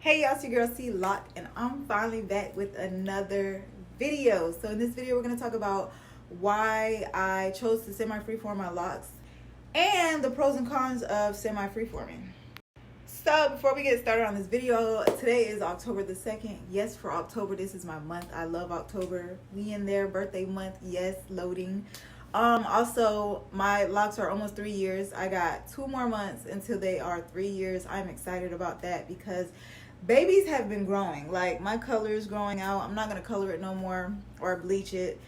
Hey y'all, it's your girl ShesLoc'd, and I'm finally back with another video. So in this video we're going to talk about why I chose to semi-freeform my locks and the pros and cons of semi-freeforming. So before we get started on this video, today is October the 2nd. Yes, for October, this is my month. I love October. We in there, birthday month. Yes, loading. Also, my locks are almost 3 years. I got 2 more months until they are 3 years. I'm excited about that because babies have been growing. Like, my color is growing out. I'm not going to color it no more or bleach it.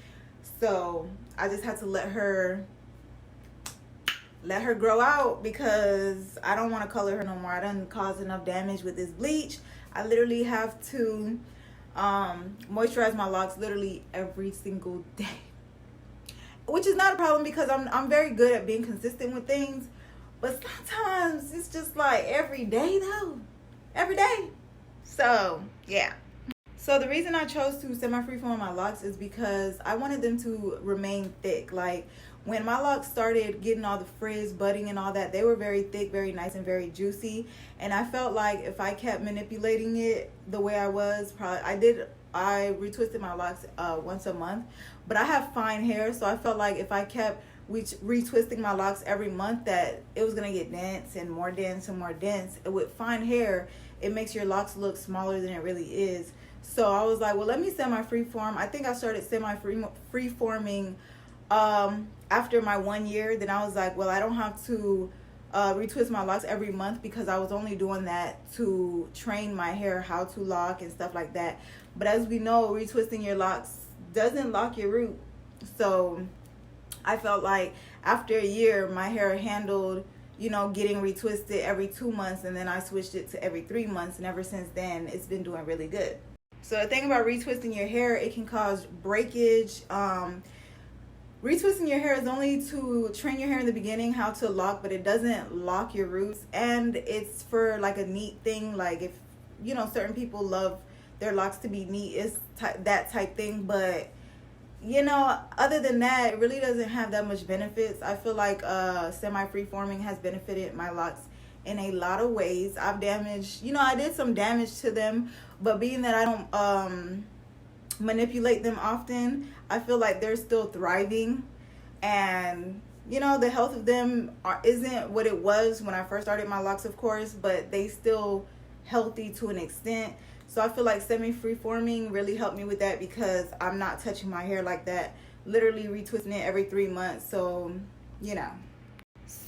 So I just had to let her grow out because I don't want to color her no more. I done caused enough damage with this bleach. I literally have to moisturize my locks literally every single day, which is not a problem because I'm very good at being consistent with things. But sometimes it's just like every day though. Every day. So yeah. So the reason I chose to semi-freeform my locks is because I wanted them to remain thick. Like, when my locks started getting all the frizz, budding and all that, they were very thick, very nice and very juicy. And I felt like if I kept manipulating it the way I was, I retwisted my locks once a month. But I have fine hair, so I felt like if I kept retwisting my locks every month, that it was going to get dense and more dense and more dense. With fine hair, it makes your locks look smaller than it really is. So I was like, well, let me semi-freeform. I think I started semi-freeforming after my 1 year. Then I was like, well, I don't have to retwist my locks every month because I was only doing that to train my hair how to lock and stuff like that. But as we know, retwisting your locks doesn't lock your root. So I felt like after a year, my hair handled, getting retwisted every 2 months, and then I switched it to every 3 months, and ever since then, it's been doing really good. So the thing about retwisting your hair, it can cause breakage. Retwisting your hair is only to train your hair in the beginning how to lock, but it doesn't lock your roots. And it's for like a neat thing. Like, if certain people love their locks to be neat, it's that type thing. But other than that, it really doesn't have that much benefits. I feel like semi-freeforming has benefited my locks in a lot of ways. I've damaged, I did some damage to them, but being that I don't manipulate them often, I feel like they're still thriving. And the health of them isn't what it was when I first started my locks, of course, but they still healthy to an extent. So I feel like semi-freeforming really helped me with that because I'm not touching my hair like that, literally retwisting it every 3 months. So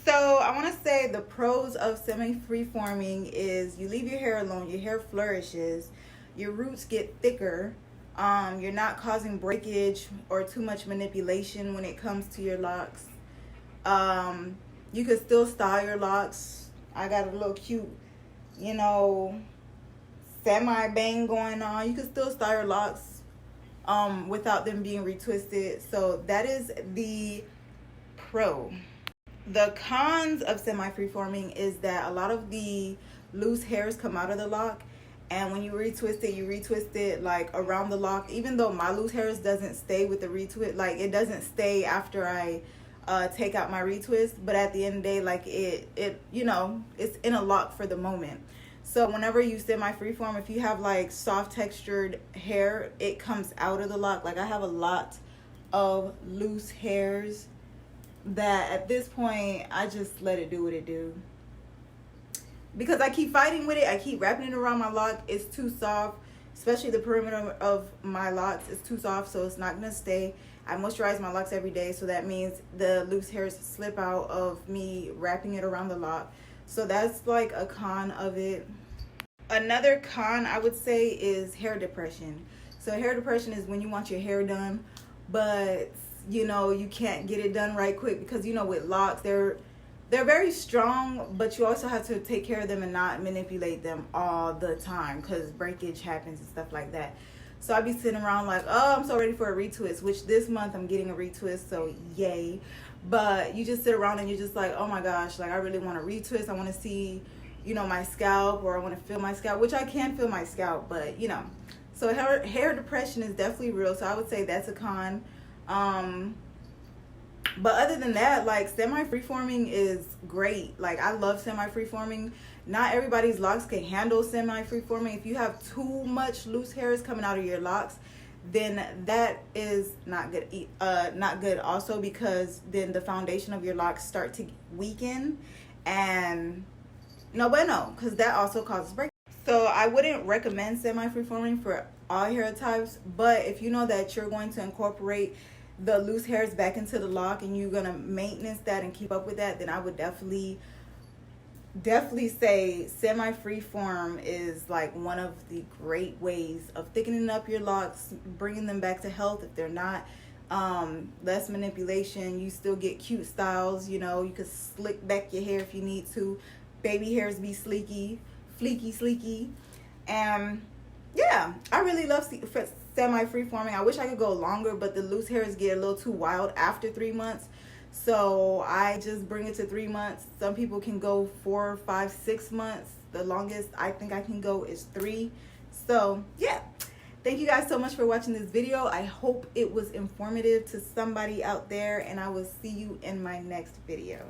So I want to say the pros of semi-freeforming is you leave your hair alone, your hair flourishes, your roots get thicker, you're not causing breakage or too much manipulation when it comes to your locks. You could still style your locks. I got a little cute, semi-bang going on. You can still style your locks without them being retwisted. So that is the pro. The cons of semi-freeforming is that a lot of the loose hairs come out of the lock, and when you retwist it like around the lock. Even though my loose hairs doesn't stay with the retwist, like it doesn't stay after I take out my retwist, but at the end of the day, like it it's in a lock for the moment. So whenever you semi-freeform, if you have like soft textured hair, it comes out of the lock. Like, I have a lot of loose hairs that at this point I just let it do what it do, because I keep fighting with it. I keep wrapping it around my lock. It's too soft, especially the perimeter of my locks is too soft, so it's not gonna stay. I moisturize my locks every day, so that means the loose hairs slip out of me wrapping it around the lock. So that's like a con of it. Another con I would say is hair depression. So hair depression is when you want your hair done, but you can't get it done right quick because with locks, they're very strong, but you also have to take care of them and not manipulate them all the time because breakage happens and stuff like that. So I'd be sitting around like, oh, I'm so ready for a retwist, which this month I'm getting a retwist, so yay. But you just sit around and you're just like, oh my gosh, like I really want to retwist. I want to see, my scalp, or I want to feel my scalp, which I can feel my scalp, but So hair depression is definitely real. So I would say that's a con. But other than that, like, semi-freeforming is great. Like, I love semi-freeforming. Not everybody's locks can handle semi-freeforming. If you have too much loose hairs coming out of your locks, then that is not good. Not good also, because then the foundation of your locks start to weaken, and no bueno, because that also causes break. So I wouldn't recommend semi-freeforming for all hair types, but if you know that you're going to incorporate the loose hairs back into the lock and you're gonna maintenance that and keep up with that, then I would definitely say semi-freeform is like one of the great ways of thickening up your locks, bringing them back to health if they're not. Less manipulation, you still get cute styles. You know, you could slick back your hair if you need to. Baby hairs be sleeky, sleeky. And yeah, I really love semi-freeforming. I wish I could go longer, but the loose hairs get a little too wild after 3 months. So I just bring it to 3 months. Some people can go 4, 5, 6 months. The longest I think I can go is 3. So yeah, thank you guys so much for watching this video. I hope it was informative to somebody out there, and I will see you in my next video.